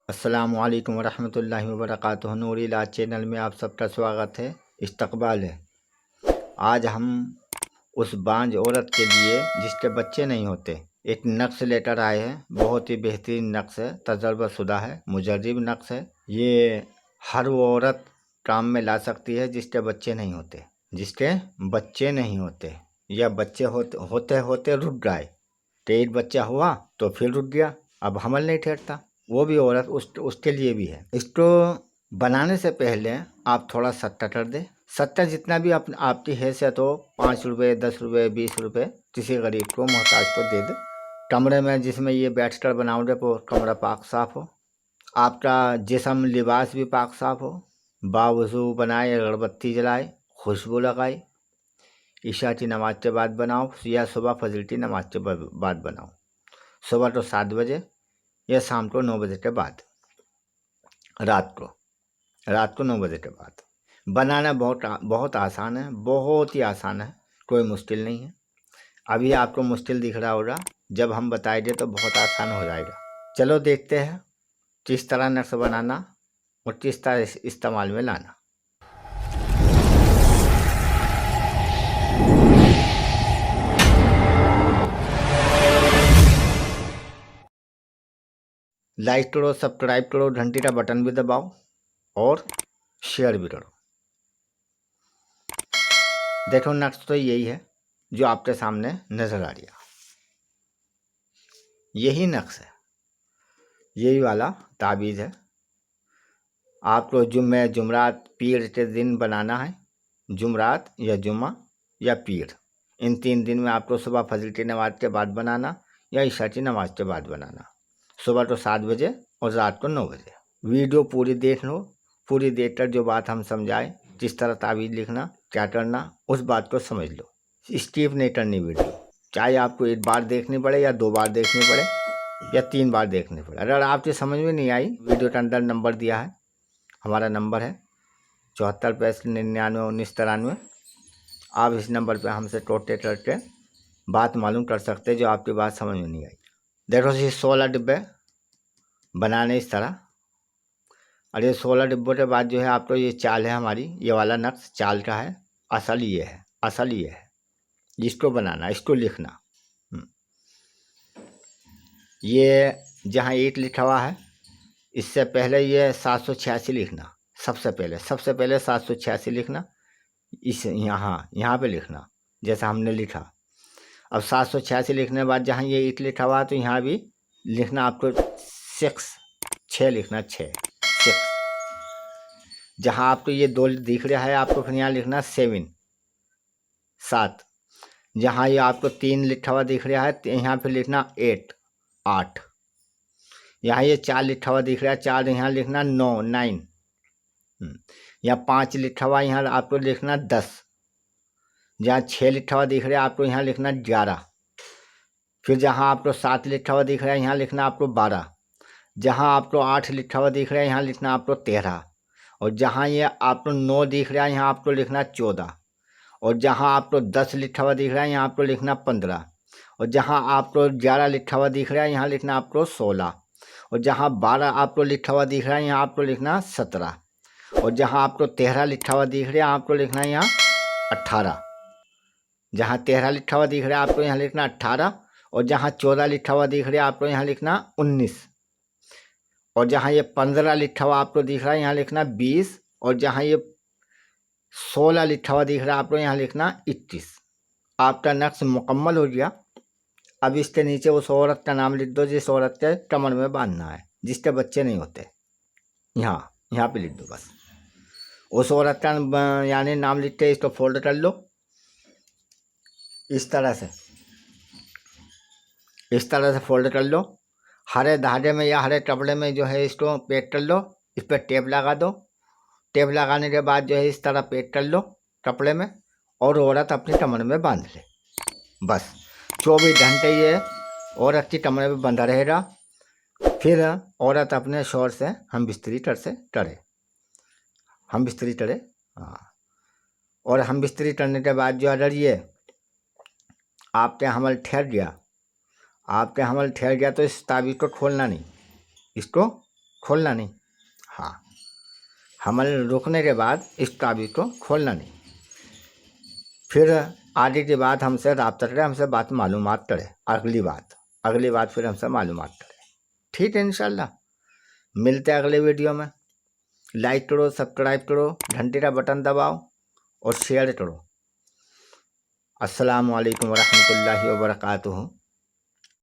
अस्सलामुअलैकुम वरहमतुल्लाहि वबरकातुहू। नूर इलाज चैनल में आप सबका स्वागत है, इस्तकबाल है। आज हम उस बांझ औरत के लिए जिसके बच्चे नहीं होते एक नक्श लेकर आए हैं। बहुत ही बेहतरीन नक्श है, तजर्बाशुदा है, मुजर्रिब नक्श है। ये हर वो औरत काम में ला सकती है जिसके बच्चे नहीं होते, जिसके बच्चे नहीं होते या बच्चे होते होते रुक गए। एक बच्चा हुआ तो फिर रुक गया, अब हमल नहीं ठहरता, वो भी औरत उसके लिए भी है। इसको बनाने से पहले आप थोड़ा सट्टा कर दे। सट्टा जितना भी आपकी हैसियत हो, 5 रुपये, 10 रुपये, 20 रुपये, किसी गरीब को मोहताज को दे दे। कमरे में जिसमें ये बैठ कर बनाओगे वो कमरा पाक साफ हो, आपका जिस्म लिबास भी पाक साफ हो, बावजू बनाए, अगरबत्ती जलाए, खुशबू लगाए। ईशा की नमाज के बाद बनाओ या सुबह फजर की नमाज के बाद बनाओ। सुबह तो 7 बजे या शाम को 9 बजे के बाद, रात को 9 बजे के बाद। बनाना बहुत आसान है, बहुत ही आसान है, कोई मुश्किल नहीं है। अभी आपको मुश्किल दिख रहा होगा, जब हम बताएंगे तो बहुत आसान हो जाएगा। चलो देखते हैं किस तरह नक्श बनाना और किस तरह इस्तेमाल में लाना। लाइक करो, सब्सक्राइब करो, घंटी का बटन भी दबाओ और शेयर भी करो। देखो नक्श तो यही है जो आपके सामने नजर आ रहा, यही नक्श है, यही वाला ताबीज़ है। आपको जुम्मे, जुमरात, पीर के दिन बनाना है। जुमरात या जुम्मा या पीर, इन 3 दिन में आपको सुबह फजर की नमाज के बाद बनाना या ईशा की नमाज के बाद बनाना। सुबह तो 7 बजे और रात को 9 बजे। वीडियो पूरी देख लो, पूरी देख कर जो बात हम समझाएं, किस तरह ताबीज़ लिखना, क्या करना, उस बात को समझ लो। स्किप नहीं करनी वीडियो, चाहे आपको 1 बार देखनी पड़े या 2 बार देखनी पड़े या 3 बार देखनी पड़े। अगर आपके समझ में नहीं आई, वीडियो के अंदर नंबर दिया है, हमारा नंबर है 74 65 99 19 93। आप इस नंबर पे हमसे कांटेक्ट करके बात मालूम कर सकते हैं जो आपकी बात समझ में नहीं आई। देखो ये 16 डिब्बे बनाने इस तरह, और ये 16 डिब्बों के बाद जो है आपको ये चाल है हमारी, ये वाला नक्श चाल का है। असल ये है, असल ये है, इसको बनाना, इसको लिखना। ये जहाँ 8 लिखा हुआ है, इससे पहले ये 786 लिखना। सबसे पहले 786 लिखना। इस यहाँ पे लिखना जैसा हमने लिखा। अब 786 लिखने के बाद जहाँ ये 8 लिखा हुआ है तो यहाँ भी लिखना आपको 6 लिखना, 6। जहाँ आपको ये 2 दिख रहा है आपको फिर यहाँ लिखना 7। जहाँ ये आपको 3 लिखा हुआ दिख रहा है तो यहाँ पे लिखना 8। यहाँ ये 4 लिखा हुआ दिख रहा है, 4 यहाँ लिखना 9। यहाँ 5 लिखा हुआ यहाँ आपको लिखना 10। जहाँ 6 लिखा हुआ दिख रहा है आपको यहाँ लिखना 11। फिर जहाँ आपको 7 लिखा हुआ दिख रहा है यहाँ लिखना आपको 12। जहाँ आपको 8 लिखा हुआ दिख रहा है यहाँ लिखना आपको 13। और जहाँ ये आपको 9 दिख रहा है यहाँ आपको लिखना 14। और जहाँ आपको 10 लिखा हुआ दिख रहा है यहाँ आपको लिखना 15। और जहाँ आपको 11 लिखा हुआ दिख रहा है यहाँ लिखना आपको 16। और जहाँ 12 आपको लिखा हुआ दिख रहा है यहाँ आपको लिखना 17। और जहाँ आपको 13 लिखा हुआ दिख रहा है आपको लिखना है यहाँ 18। जहाँ 13 लिखा हुआ दिख रहा है आपको यहाँ लिखना 18। और जहाँ 14 लिखा हुआ दिख रहा है आपको यहाँ लिखना 19। और जहाँ ये 15 लिखा हुआ आपको दिख रहा है यहाँ लिखना 20। और जहाँ ये 16 लिखा हुआ दिख रहा है आपको यहाँ लिखना 21। आपका नक्श मुकम्मल हो गया। अब इसके नीचे उस औरत का नाम लिख दो जिस औरत के कमर में बांधना है, जिसके बच्चे नहीं होते। यहाँ पे लिख दो बस। उस औरत का यानी नाम लिख के इसको फोल्ड कर लो इस तरह से फोल्ड कर लो। हरे धागे में या हरे कपड़े में जो है इसको पैक कर लो। इस पर टेप लगा दो। टेप लगाने के बाद जो है इस तरह पैक कर लो कपड़े में, और औरत अपनी कमर में बांध ले। बस 24 घंटे ये औरत की कमर में बंधा रहेगा। फिर औरत अपने शौर से हम बिस्तरी करे। हाँ। और हम बिस्तरी करने के बाद जो अगर ये आपके हमल ठहर गया तो इस ताबीज़ को खोलना नहीं, इसको खोलना नहीं। हाँ, हमल रुकने के बाद इस ताबीज़ को खोलना नहीं। फिर आगे की बात हमसे रब्ता करें, हमसे बात मालूमात करे, अगली बात फिर हमसे मालूमात करे। ठीक है, इंशाल्लाह मिलते हैं अगले वीडियो में। लाइक करो, सब्सक्राइब करो, घंटी का बटन दबाओ और शेयर करो। अस्सलामु अलैकुम वरहमतुल्लाहि वबरकातुहू।